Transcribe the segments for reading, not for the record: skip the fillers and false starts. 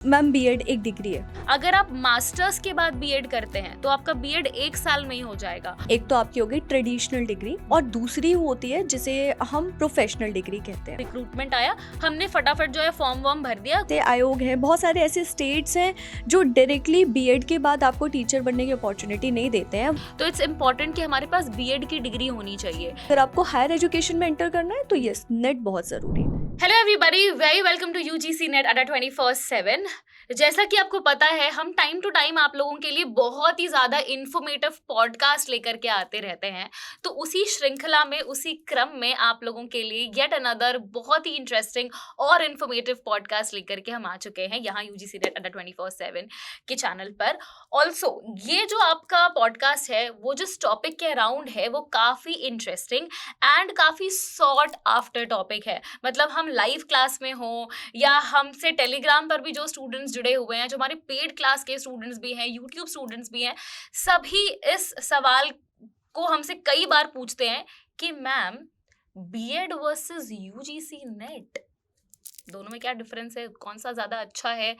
Ma'am BEd एक degree है। अगर आप मास्टर्स के बाद बीएड करते हैं तो आपका बीएड 1 साल में ही हो जाएगा। एक तो आपकी होगी ट्रेडिशनल डिग्री और दूसरी होती है जिसे हम प्रोफेशनल डिग्री कहते हैं। रिक्रूटमेंट आया, हमने फटाफट जो है फॉर्म वॉर्म भर दिया। आयोग है, बहुत सारे ऐसे स्टेट्स हैं जो डायरेक्टली बीएड के बाद आपको टीचर बनने की अपॉर्चुनिटी नहीं देते हैं। तो इट्स इम्पोर्टेंट कि हमारे पास बीएड की डिग्री होनी चाहिए। अगर आपको हायर एजुकेशन में एंटर करना है तो यस, नेट बहुत जरूरी है। Hello everybody, very welcome to UGC NET Adda 24/7। जैसा कि आपको पता है, हम टाइम टू टाइम आप लोगों के लिए बहुत ही ज़्यादा इन्फॉर्मेटिव पॉडकास्ट लेकर के आते रहते हैं। तो उसी श्रृंखला में, उसी क्रम में आप लोगों के लिए येट अनदर बहुत ही इंटरेस्टिंग और इन्फॉर्मेटिव पॉडकास्ट लेकर के हम आ चुके हैं यहाँ यूजीसी नेट अड्डा 24/7 के चैनल पर। ऑल्सो ये जो आपका पॉडकास्ट है, वो जिस टॉपिक के अराउंड है, वो काफ़ी इंटरेस्टिंग एंड काफ़ी सॉर्ट आफ्टर टॉपिक है। मतलब हम लाइव क्लास में हो या हमसे टेलीग्राम पर भी जो स्टूडेंट्स जुड़े हुए हैं, जो हमारे पेड क्लास के स्टूडेंट्स भी हैं, यूट्यूब स्टूडेंट्स भी हैं, सभी इस सवाल को हमसे कई बार पूछते हैं कि ma'am B Ed versus UGC NET, दोनों में क्या डिफरेंस है, कौन सा ज़्यादा अच्छा है,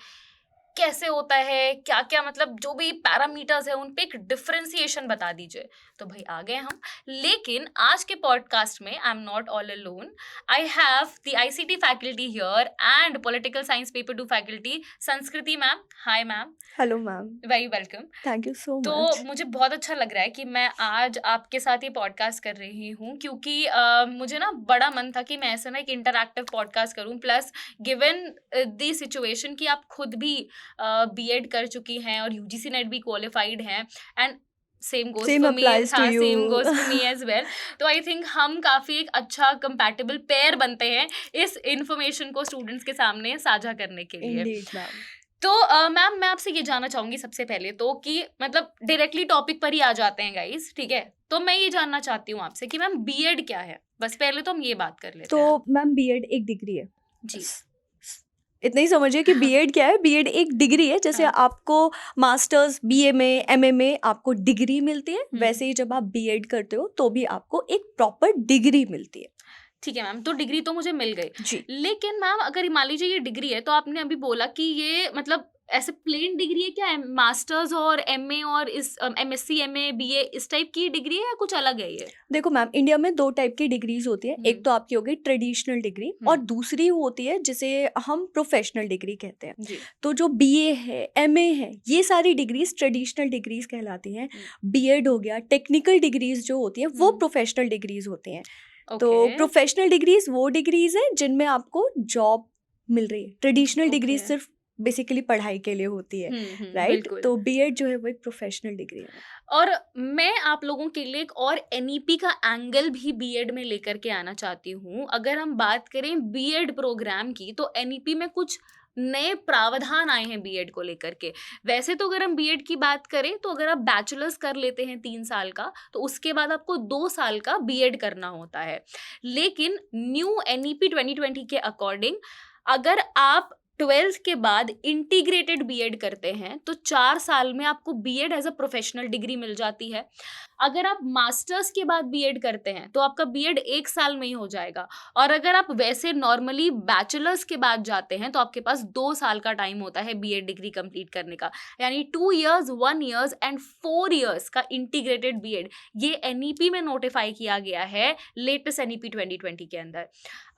कैसे होता है, क्या क्या मतलब जो भी पैरामीटर्स है उन पे एक डिफरेंशिएशन बता दीजिए। तो भाई आ गए हम। लेकिन आज के पॉडकास्ट में I am not all alone, I have the ICT faculty here and political science paper 2 faculty Sanskriti ma'am. Hi ma'am. Hello ma'am, very welcome. Thank you so much. तो मुझे बहुत अच्छा लग रहा है कि मैं आज आपके साथ ये पॉडकास्ट कर रही हूँ, क्योंकि मुझे ना बड़ा मन था कि मैं ऐसा ना एक इंटरैक्टिव पॉडकास्ट करूँ। प्लस गिवन द सिचुएशन कि आप खुद भी बीएड कर चुकी हैं और यूजीसी नेट भी क्वालिफाइड हैं and same goes to me, same goes to me as well. तो आई थिंक हम काफ़ी एक अच्छा कंपैटिबल पेयर बनते हैं इस इंफॉर्मेशन को स्टूडेंट्स के सामने साझा करने के लिए। Indeed, ma'am. तो मैम मैं आपसे ये जानना चाहूंगी सबसे पहले तो कि मतलब डायरेक्टली टॉपिक पर ही आ जाते हैं गाइस, ठीक है। तो मैं ये जानना चाहती हूँ आपसे कि मैम बीएड क्या है, बस पहले तो हम ये बात कर लेते हैं। तो मैम बीएड एक डिग्री है जी, इतना ही समझिए कि बीएड क्या है। बीएड एक डिग्री है, जैसे आपको मास्टर्स बीए में, एमए में आपको डिग्री मिलती है, वैसे ही जब आप बीएड करते हो तो भी आपको एक प्रॉपर डिग्री मिलती है। ठीक है मैम। तो डिग्री तो मुझे मिल गई जी। लेकिन मैम अगर मान लीजिए ये डिग्री है, तो आपने अभी बोला कि ये मतलब ऐसे प्लेन डिग्री है क्या, मास्टर्स और एमए और इस एमएससी, एमए, बीए इस टाइप की डिग्री है या कुछ अलग है ये? देखो मैम, इंडिया में 2 टाइप की डिग्रीज होती है। एक तो आपकी हो गई ट्रेडिशनल डिग्री और दूसरी होती है जिसे हम प्रोफेशनल डिग्री कहते हैं। जी। तो जो बीए है, एमए है, ये सारी डिग्रीज ट्रेडिशनल डिग्रीज कहलाती हैं। बीएड हो गया, टेक्निकल डिग्रीज जो होती हैं वो प्रोफेशनल डिग्रीज होती हैं। तो प्रोफेशनल डिग्रीज वो डिग्रीज है जिनमें आपको जॉब मिल रही है। ट्रेडिशनल डिग्रीज सिर्फ बेसिकली पढ़ाई के लिए होती है, राइट। तो बीएड जो है वो एक प्रोफेशनल डिग्री है। और मैं आप लोगों के लिए एक और एनईपी का एंगल भी बीएड में लेकर के आना चाहती हूँ। अगर हम बात करें बीएड प्रोग्राम की, तो एनईपी में कुछ नए प्रावधान आए हैं बीएड को लेकर के। वैसे तो अगर हम बीएड की बात करें तो अगर आप बैचलर्स कर लेते हैं 3 साल का, तो उसके बाद आपको 2 साल का बीएड करना होता है। लेकिन न्यू एनईपी 2020 के अकॉर्डिंग अगर आप 12th के बाद इंटीग्रेटेड बीएड करते हैं तो 4 साल में आपको BEd as a professional degree मिल जाती है। अगर आप मास्टर्स के बाद बीएड करते हैं तो आपका बीएड 1 साल में ही हो जाएगा। और अगर आप वैसे नॉर्मली बैचलर्स के बाद जाते हैं तो आपके पास 2 साल का टाइम होता है बीएड डिग्री कंप्लीट करने का, यानी 2 years, 1 year एंड 4 years का इंटीग्रेटेड बीएड ये एनईपी में नोटिफाई किया गया है लेटेस्ट एनईपी 2020 के अंदर।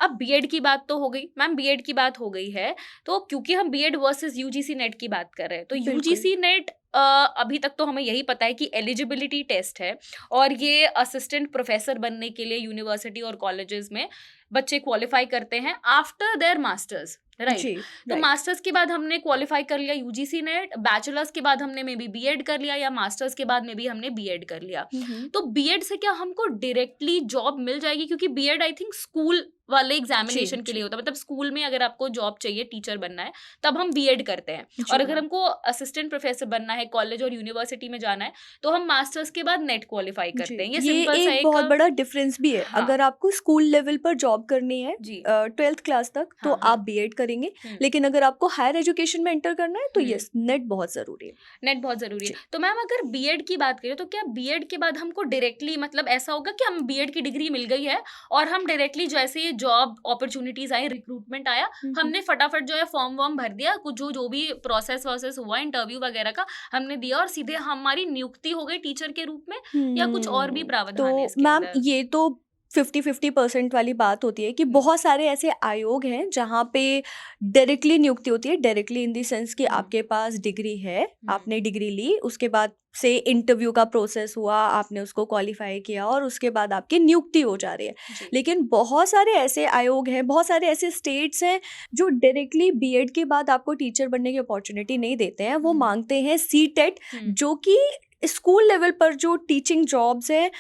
अब बीएड की बात तो हो गई मैम, बीएड की बात हो गई है, तो क्योंकि हम बीएड वर्सेस यूजीसी नेट की बात कर रहे हैं, तो यूजीसी नेट अभी तक तो हमें यही पता है कि एलिजिबिलिटी टेस्ट है और ये असिस्टेंट प्रोफेसर बनने के लिए यूनिवर्सिटी और कॉलेजेस में बच्चे क्वालिफाई करते हैं आफ्टर देयर मास्टर्स, राइट। तो मास्टर्स के बाद हमने क्वालिफाई कर लिया यूजीसी नेट, बैचलर्स के बाद हमने मे बी बीएड कर लिया या मास्टर्स के बाद में भी हमने बीएड कर लिया। तो बीएड से क्या हमको डायरेक्टली जॉब मिल जाएगी? क्योंकि बीएड आई थिंक स्कूल वाले एग्जामिनेशन के लिए होता है, मतलब स्कूल में अगर आपको जॉब चाहिए, टीचर बनना है, तब हम बीएड करते हैं। और अगर हमको असिस्टेंट प्रोफेसर बनना है, कॉलेज और यूनिवर्सिटी में जाना है, तो हम मास्टर्स के बाद नेट क्वालिफाई करते हैं। ये सिंपल सा एक बहुत बड़ा डिफरेंस भी है। अगर आपको स्कूल लेवल पर जॉब जॉब करनी है जी 12th क्लास तक तो हाँ हाँ आप बीएड करेंगे, हम्म लेकिन अगर आपको हायर एजुकेशन में एंटर करना है तो हम्म यस नेट बहुत ज़रूरी है। नेट बहुत जरूरी है। जी। तो मैम अगर बीएड की बात करें तो क्या बीएड के बाद हमको डायरेक्टली मतलब ऐसा होगा कि हम बीएड की डिग्री मिल गई है और हम डायरेक्टली जैसे ही जॉब अपॉर्चुनिटीज आई, रिक्रूटमेंट आया, हमने फटाफट जो है फॉर्म वॉर्म भर दिया, कुछ जो जो भी प्रोसेस वोसेस हुआ इंटरव्यू वगैरह का हमने दिया और सीधे हमारी नियुक्ति हो गई टीचर के रूप में, या कुछ और भी प्रावधान है तो इसके मैम अंदर? ये तो 50-50% वाली बात होती है कि हम्म बहुत सारे ऐसे आयोग हैं जहाँ पे डायरेक्टली नियुक्ति होती है, डायरेक्टली इन द सेंस कि हम्म आपके पास डिग्री है, हम्म आपने डिग्री ली, उसके बाद से इंटरव्यू का प्रोसेस हुआ, आपने उसको क्वालिफाई किया और उसके बाद आपकी नियुक्ति हो जा रही है। जी लेकिन बहुत सारे ऐसे आयोग हैं, बहुत सारे ऐसे स्टेट्स हैं जो डायरेक्टली बीएड के बाद आपको टीचर बनने की अपॉर्चुनिटी नहीं देते हैं, वो हम्म मांगते हैं सीटेट, हम्म जो कि स्कूल लेवल पर जो टीचिंग जॉब्स हैं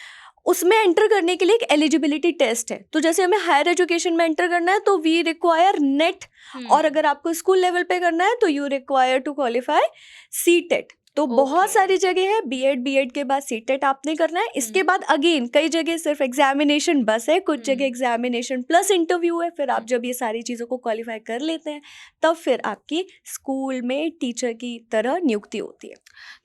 उसमें एंटर करने के लिए एक एलिजिबिलिटी टेस्ट है। तो जैसे हमें हायर एजुकेशन में एंटर करना है तो वी रिक्वायर नेट, और अगर आपको स्कूल लेवल पे करना है तो you require to qualify CTET. तो बहुत ओके सारी जगह है बीएड के बाद सीटेट आपने करना है, इसके हम्म बाद अगेन कई जगह सिर्फ एग्जामिनेशन बस है, कुछ जगह हम्म एग्जामिनेशन प्लस इंटरव्यू है। फिर आप हम्म जब ये सारी चीज़ों को क्वालिफाई कर लेते हैं तब फिर आपकी स्कूल में टीचर की तरह नियुक्ति होती है।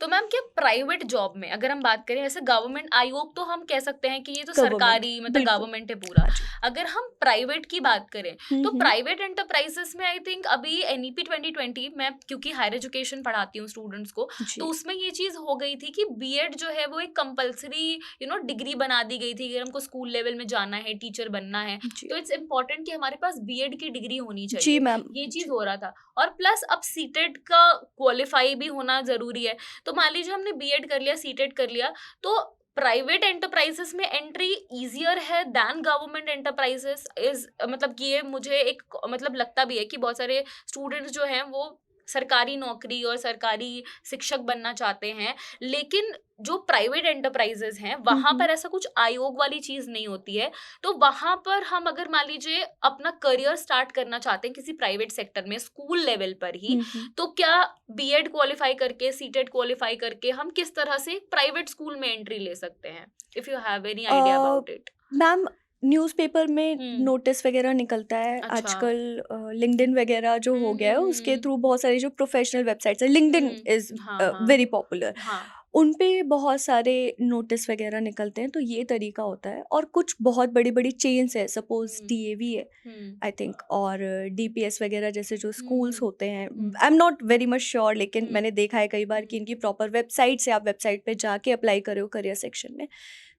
तो मैम क्या प्राइवेट जॉब में अगर हम बात करें, ऐसे गवर्नमेंट आयोग तो हम कह सकते हैं कि ये तो गवर्नमेंट, सरकारी मतलब बिल्कुल। गवर्नमेंट है पूरा। हाँ जी। अगर हम प्राइवेट की बात करें तो हम्म। प्राइवेट एंटरप्राइजेस में आई थिंक अभी एनईपी 2020 में, क्योंकि हायर एजुकेशन पढ़ाती हूँ स्टूडेंट्स को, तो जी। उसमें ये चीज हो गई थी कि बीएड जो है वो एक कंपलसरी डिग्री बना दी गई थी। अगर हमको स्कूल लेवल में जाना है, टीचर बनना है, जी। तो इट्स इम्पोर्टेंट कि हमारे पास बीएड की डिग्री होनी जी चाहिए। मैम। ये चीज जी। हो रहा था। और प्लस अब सीटेट का क्वालिफाई भी होना जरूरी है। तो मान लीजिए हमने बीएड कर लिया, सीटेट कर लिया, तो प्राइवेट एंटरप्राइजेस में एंट्री इजियर है दैन गवर्नमेंट एंटरप्राइजेस इज, मतलब कि ये मुझे एक मतलब लगता भी है कि बहुत सारे स्टूडेंट्स जो हैं वो सरकारी नौकरी और सरकारी शिक्षक बनना चाहते हैं, लेकिन जो प्राइवेट एंटरप्राइजेस हैं वहां पर ऐसा कुछ आयोग वाली चीज नहीं होती है। तो वहां पर हम अगर मान लीजिए अपना करियर स्टार्ट करना चाहते हैं किसी प्राइवेट सेक्टर में स्कूल लेवल पर ही, तो क्या बीएड क्वालिफाई करके, सीटेट क्वालिफाई करके हम किस तरह से प्राइवेट स्कूल में एंट्री ले सकते हैं? If you have any idea about it. Ma'am newspaper में हम्म नोटिस वगैरह निकलता है अच्छा आजकल, लिंक्डइन वगैरह जो हो गया है उसके थ्रू बहुत सारी जो प्रोफेशनल वेबसाइट्स है, लिंक्डइन इज़ हाँ हाँ वेरी पॉपुलर, हाँ उन पे बहुत सारे नोटिस वगैरह निकलते हैं। तो ये तरीका होता है, और कुछ बहुत बड़ी बड़ी चेन्स है, सपोज हम्म डीएवी है हम्म आई थिंक, और डीपीएस वगैरह जैसे जो स्कूल्स हम्म होते हैं, hmm I am not very much sure, लेकिन हम्म मैंने देखा है कई बार कि इनकी प्रॉपर वेबसाइट से आप वेबसाइट पे जाके अप्लाई करो करियर सेक्शन में।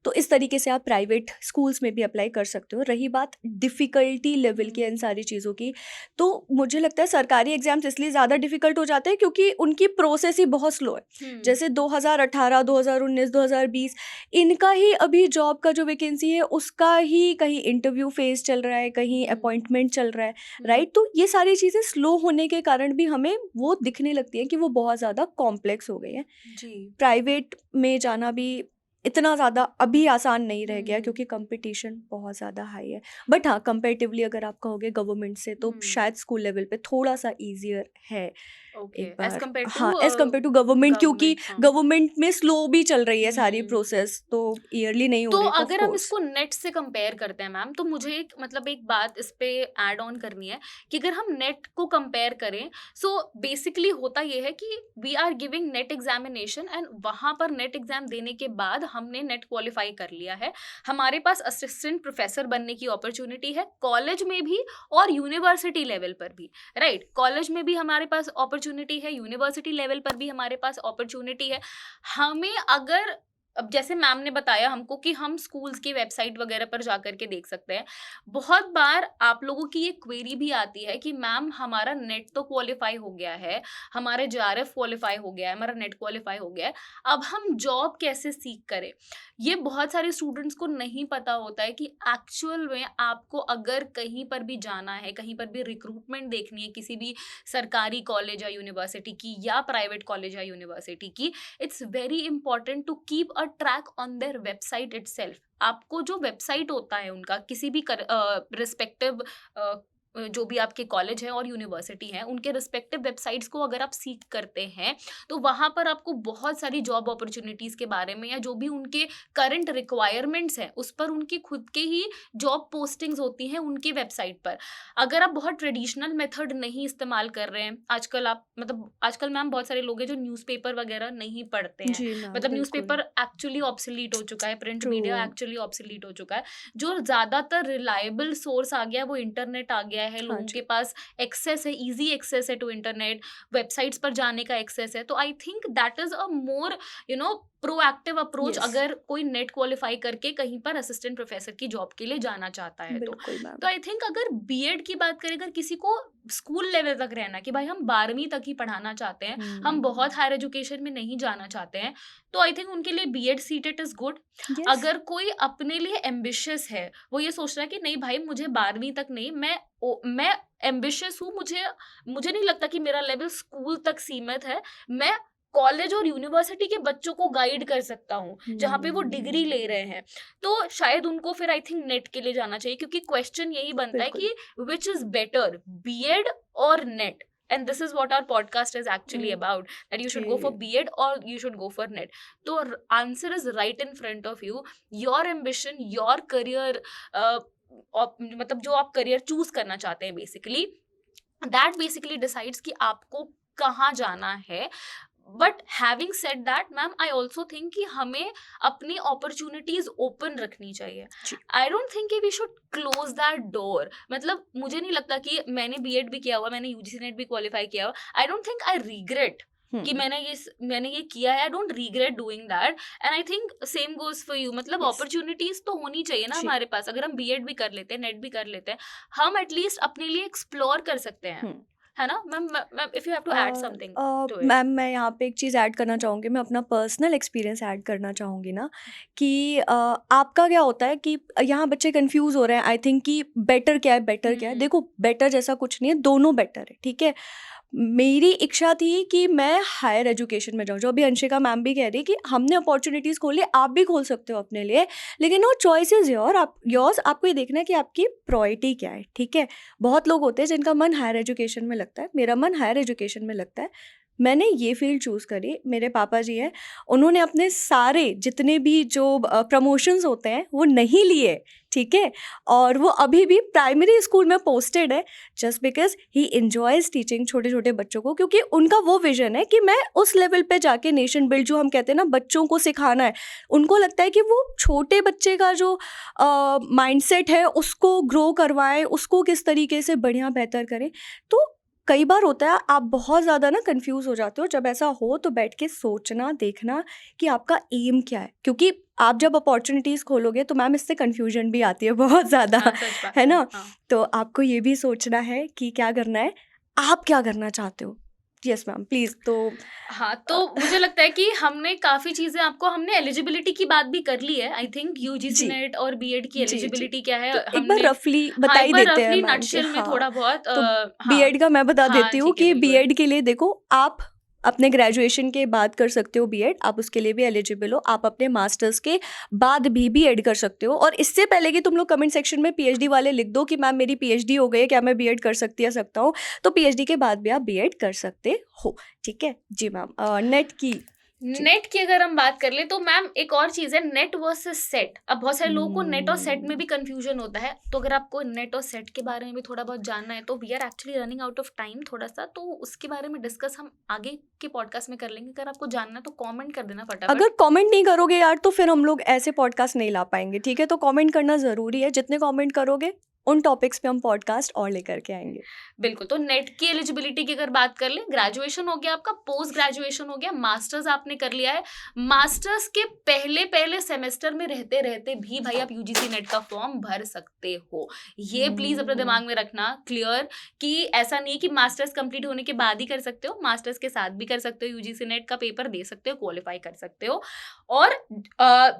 तो इस तरीके से आप प्राइवेट स्कूल्स में भी अप्लाई कर सकते हो। रही बात डिफ़िकल्टी लेवल की इन सारी चीज़ों की, तो मुझे लगता है सरकारी एग्ज़ाम्स इसलिए ज़्यादा डिफ़िकल्ट हो जाते हैं क्योंकि उनकी प्रोसेस ही बहुत स्लो है। जैसे 2018, 2019, 2020 इनका ही अभी जॉब का जो वैकेंसी है उसका ही कहीं इंटरव्यू फेज़ चल रहा है, कहीं अपॉइंटमेंट चल रहा है, राइट? तो ये सारी चीज़ें स्लो होने के कारण भी हमें वो दिखने लगती हैं कि वो बहुत ज़्यादा कॉम्प्लेक्स हो गई हैं। जी प्राइवेट में जाना भी इतना ज़्यादा अभी आसान नहीं रह गया हम्म क्योंकि कंपटीशन बहुत ज़्यादा हाई है। बट हाँ, कंपैरेटिवली अगर आप कहोगे गवर्नमेंट से तो हम्म शायद स्कूल लेवल पे थोड़ा-सा ईज़ियर है ओके एक एज बार। कम्पेयर टू हाँ, एज़ कम्पेयर टू गवर्नमेंट, क्योंकि गवर्नमेंट। हाँ गवर्नमेंट में स्लो भी चल रही है सारी हम्म प्रोसेस, तो ईयरली नहीं हो तो रही ऑफ अगर हम कोर्स। इसको नेट से कंपेयर करते हैं मैम, तो मुझे एक मतलब एक बात इस पे ऐड ऑन करनी है कि अगर हम नेट को कंपेयर करें, सो बेसिकली होता ये है कि we are giving NET examination and वहां पर नेट एग्जाम देने के बाद हमने नेट क्वालिफाई कर लिया है, हमारे पास असिस्टेंट प्रोफेसर बनने की अपॉर्चुनिटी है कॉलेज में भी और यूनिवर्सिटी लेवल पर भी, राइट? कॉलेज में भी हमारे पास अपॉर्चुनिटी है, यूनिवर्सिटी लेवल पर भी हमारे पास अपॉर्चुनिटी है। हमें अगर, अब जैसे मैम ने बताया हमको कि हम स्कूल्स की वेबसाइट वगैरह पर जाकर के देख सकते हैं। बहुत बार आप लोगों की ये क्वेरी भी आती है कि मैम हमारा नेट तो क्वालिफाई हो गया है, हमारे जेआरएफ क्वालिफाई हो गया है, हमारा नेट क्वालिफाई हो गया है, अब हम जॉब कैसे सीख करें? ये बहुत सारे स्टूडेंट्स को नहीं पता होता है कि एक्चुअल में आपको अगर कहीं पर भी जाना है, कहीं पर भी रिक्रूटमेंट देखनी है किसी भी सरकारी कॉलेज या यूनिवर्सिटी की या प्राइवेट कॉलेज या यूनिवर्सिटी की, it's very important to keep a track on their website itself. आपको जो वेबसाइट होता है उनका किसी भी रिस्पेक्टिव जो भी आपके कॉलेज है और यूनिवर्सिटी है उनके रिस्पेक्टिव वेबसाइट्स को अगर आप सीख करते हैं तो वहाँ पर आपको बहुत सारी जॉब अपॉर्चुनिटीज़ के बारे में या जो भी उनके करंट रिक्वायरमेंट्स हैं उस पर उनकी खुद के ही जॉब पोस्टिंग्स होती हैं उनकी वेबसाइट पर। अगर आप बहुत ट्रेडिशनल मेथड नहीं इस्तेमाल कर रहे हैं, आजकल मैम बहुत सारे लोग हैं जो न्यूज़पेपर वगैरह नहीं पढ़ते हैं, जी मैम, मतलब बिल्कुल न्यूज़पेपर एक्चुअली ऑब्सोलीट हो चुका है, print true. Media actually obsolete हो चुका है। जो ज़्यादातर रिलायबल सोर्स आ गया है वो इंटरनेट आ गया है, हाँ लोगों जी, के पास एक्सेस है, ईजी एक्सेस है टू इंटरनेट, वेबसाइट्स पर जाने का एक्सेस है। तो I think that is a more proactive approach yes, अगर कोई नेट क्वालिफाई करके कहीं पर असिस्टेंट प्रोफेसर की जॉब के लिए जाना चाहता है तो। बिल्कुल मैम। तो आई थिंक अगर बीएड की बात करें, अगर किसी को स्कूल लेवल तक रहना कि भाई हम 12वीं तक ही पढ़ाना चाहते हैं, हम बहुत हायर एजुकेशन में नहीं जाना चाहते हैं, तो आई थिंक उनके लिए BEd CTET is good. Yes, अगर कोई अपने लिए एम्बिशियस है, वो ये सोच रहा है कि नहीं भाई मुझे 12वीं तक नहीं, मैं एम्बिशियस हूँ, मुझे नहीं लगता कि मेरा लेवल स्कूल तक सीमित है, मैं कॉलेज और यूनिवर्सिटी के बच्चों को गाइड कर सकता हूँ जहाँ पे वो डिग्री ले रहे हैं, तो शायद उनको फिर आई थिंक नेट के लिए जाना चाहिए। क्योंकि क्वेश्चन यही बनता है बिल्कुल। कि विच इज बेटर, बीएड और net, and this is what our podcast is actually about, that you should go for जी, B.Ed or you should go for NET. तो answer is right in front of you. Your ambition, your career, मतलब जो आप career choose करना चाहते हैं basically, that basically decides कि आपको कहाँ जाना है। But having said that ma'am, I also think कि हमें अपनी अपॉर्चुनिटीज ओपन रखनी चाहिए। जी, आई डोंट थिंक कि we should close that door. मतलब मुझे नहीं लगता कि मैंने बीएड भी किया हुआ, मैंने यूजीसी नेट भी क्वालिफाई किया हुआ, आई डोंट थिंक आई रिग्रेट कि मैंने ये किया है। I don't regret doing that, and I think same goes for you. मतलब यस, अपॉर्चुनिटीज तो होनी चाहिए ना जी। हमारे पास। अगर हम बीएड भी कर लेते हैं, नेट भी कर लेते हैं, हम एटलीस्ट अपने लिए एक्सप्लोर कर सकते हैं, है ना ma'am? If you have to add something to it. Ma'am मैं यहाँ पे एक चीज़ ऐड करना चाहूँगी, मैं अपना पर्सनल एक्सपीरियंस ऐड करना चाहूँगी ना कि आपका क्या होता है कि यहाँ बच्चे कंफ्यूज हो रहे हैं आई थिंक कि बेटर क्या है, बेटर क्या है। देखो बेटर जैसा कुछ नहीं है, दोनों बेटर है, ठीक है। मेरी इच्छा थी कि मैं हायर एजुकेशन में जाऊँ, जो अभी अंशिका मैम भी कह रही है कि हमने अपॉर्चुनिटीज़ खोली, आप भी खोल सकते हो अपने लिए, लेकिन वो चॉइस इज़ योर्स। आपको ये देखना है कि आपकी प्रायोरिटी क्या है, ठीक है। बहुत लोग होते हैं जिनका मन हायर एजुकेशन में लगता है, मेरा मन हायर एजुकेशन में लगता है, मैंने ये फील्ड चूज़ करी। मेरे पापा जी हैं, उन्होंने अपने सारे जितने भी जो प्रमोशंस होते हैं वो नहीं लिए, ठीक है, और वो अभी भी प्राइमरी स्कूल में पोस्टेड है, just because he enjoys teaching छोटे छोटे बच्चों को, क्योंकि उनका वो विजन है कि मैं उस लेवल पे जाके नेशन बिल्ड, जो हम कहते हैं ना बच्चों को सिखाना है। उनको लगता है कि वो छोटे बच्चे का जो माइंडसेट है उसको ग्रो करवाएं, उसको किस तरीके से बढ़िया बेहतर करें। तो कई बार होता है आप बहुत ज़्यादा ना कंफ्यूज हो जाते हो, जब ऐसा हो तो बैठ के सोचना देखना कि आपका एम क्या है, क्योंकि आप जब अपॉर्चुनिटीज़ खोलोगे तो मैम इससे कन्फ्यूजन भी आती है बहुत ज़्यादा, हाँ, सच बात है ना। हाँ। तो आपको ये भी सोचना है कि क्या करना है, आप क्या करना चाहते हो। Yes ma'am please. तो हाँ, तो मुझे लगता है कि हमने काफ़ी चीज़ें हमने एलिजिबिलिटी की बात भी कर ली है। आई थिंक यूजीसी जी नेट और बीएड की जी जी, एलिजिबिलिटी क्या है तो एक हमने, बार रफली हाँ, बता एक ही बार देते हैं रफली मैम कि नटशेल में हाँ, थोड़ा बहुत तो हाँ, बीएड का मैं बता हाँ, देती हूँ ठीक है, कि बिल्कुल। बीएड के लिए देखो, आप अपने ग्रेजुएशन के बाद कर सकते हो बीएड, आप उसके लिए भी एलिजिबल हो। आप अपने मास्टर्स के बाद भी बीएड कर सकते हो, और इससे पहले कि तुम लोग कमेंट सेक्शन में पीएचडी वाले लिख दो कि मैम मेरी पीएचडी हो गई है, क्या मैं बीएड कर सकता हूँ, तो पीएचडी के बाद भी आप बीएड कर सकते हो, ठीक है जी मैम। नेट की जी। नेट की अगर हम बात कर ले तो मैम एक और चीज है, नेट वर्सेस सेट। अब बहुत सारे लोगों को नेट और सेट में भी कंफ्यूजन होता है, तो अगर आपको नेट और सेट के बारे में भी थोड़ा बहुत जानना है तो we are actually running out of time थोड़ा सा, तो उसके बारे में डिस्कस हम आगे के पॉडकास्ट में कर लेंगे। अगर आपको जानना है तो कमेंट कर देना फटाफट। अगर कमेंट नहीं करोगे यार तो फिर हम लोग ऐसे पॉडकास्ट नहीं ला पाएंगे, ठीक है। तो कमेंट करना ज़रूरी है, जितने कमेंट करोगे उन टॉपिक्स पे हम पॉडकास्ट और लेकर के आएंगे। बिल्कुल। तो नेट की एलिजिबिलिटी की अगर बात कर ले, ग्रेजुएशन हो गया आपका, पोस्ट ग्रेजुएशन हो गया, मास्टर्स आपने कर लिया है, मास्टर्स के पहले सेमेस्टर में रहते रहते भी भाई आप यूजीसी नेट का फॉर्म भर सकते हो। ये प्लीज अपने दिमाग में रखना क्लियर, कि ऐसा नहीं है कि मास्टर्स कंप्लीट होने के बाद ही कर सकते हो, मास्टर्स के साथ भी कर सकते हो, यूजीसी नेट का पेपर दे सकते हो, क्वालिफाई कर सकते हो। और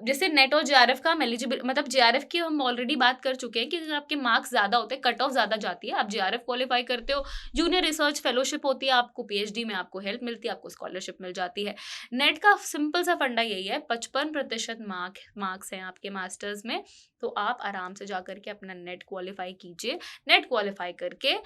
जैसे नेट और जेआरएफ का हम एलिजिबल, मतलब जेआरएफ की हम ऑलरेडी बात कर चुके हैं कि अगर आपके मार्क्स मार्क्स ज़्यादा होते हैं, कट ऑफ ज़्यादा जाती है, आप JRF क्वालिफाई करते हो, जूनियर रिसर्च फेलोशिप होती है, आपको PhD में आपको हेल्प मिलती है, आपको स्कॉलरशिप मिल जाती है। नेट का सिंपल सा फंडा यही है, 55% मार्क्स हैं आपके मास्टर्स में, तो आप आराम से जा करके अपना नेट क्वालिफाई कीजिए। नेट क्वालिफाई करके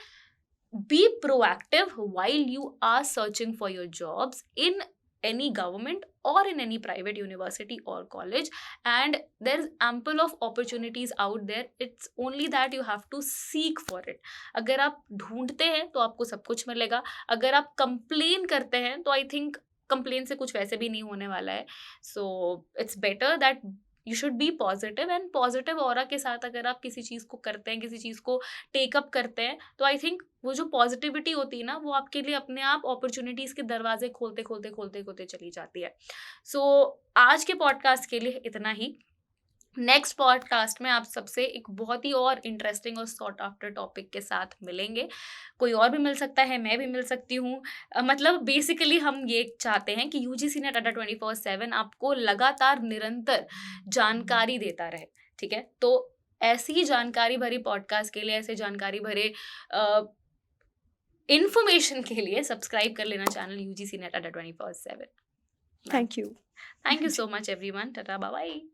be proactive while you are searching for your jobs in any government or in any private university or college, and there's ample of opportunities out there, it's only that you have to seek for it. अगर आप ढूंढते हैं तो आपको सब कुछ मिलेगा, अगर आप कंप्लेन करते हैं तो आई थिंक कंप्लेन से कुछ वैसे भी नहीं होने वाला है, so it's better that you should be positive, and positive aura के साथ अगर आप किसी चीज़ को करते हैं, किसी चीज़ को टेकअप करते हैं, तो आई थिंक वो जो पॉजिटिविटी होती है ना, वो आपके लिए अपने आप अपॉर्चुनिटीज़ के दरवाजे खोलते खोलते खोलते खोलते चली जाती है। सो आज के पॉडकास्ट के लिए इतना ही। नेक्स्ट पॉडकास्ट में आप सबसे एक बहुत ही और इंटरेस्टिंग और सॉर्ट आफ्टर टॉपिक के साथ मिलेंगे। कोई और भी मिल सकता है, मैं भी मिल सकती हूँ। मतलब बेसिकली हम ये चाहते हैं कि UGC नेट अड्डा 24/7 आपको लगातार निरंतर जानकारी देता रहे, ठीक है? तो ऐसी ही जानकारी भरी पॉडकास्ट के लिए, ऐसे जानकारी भरे इन्फॉर्मेशन के लिए सब्सक्राइब कर लेना channel UGC net Adda 24/7। Thank you Thank you so much everyone. Tata, bye bye.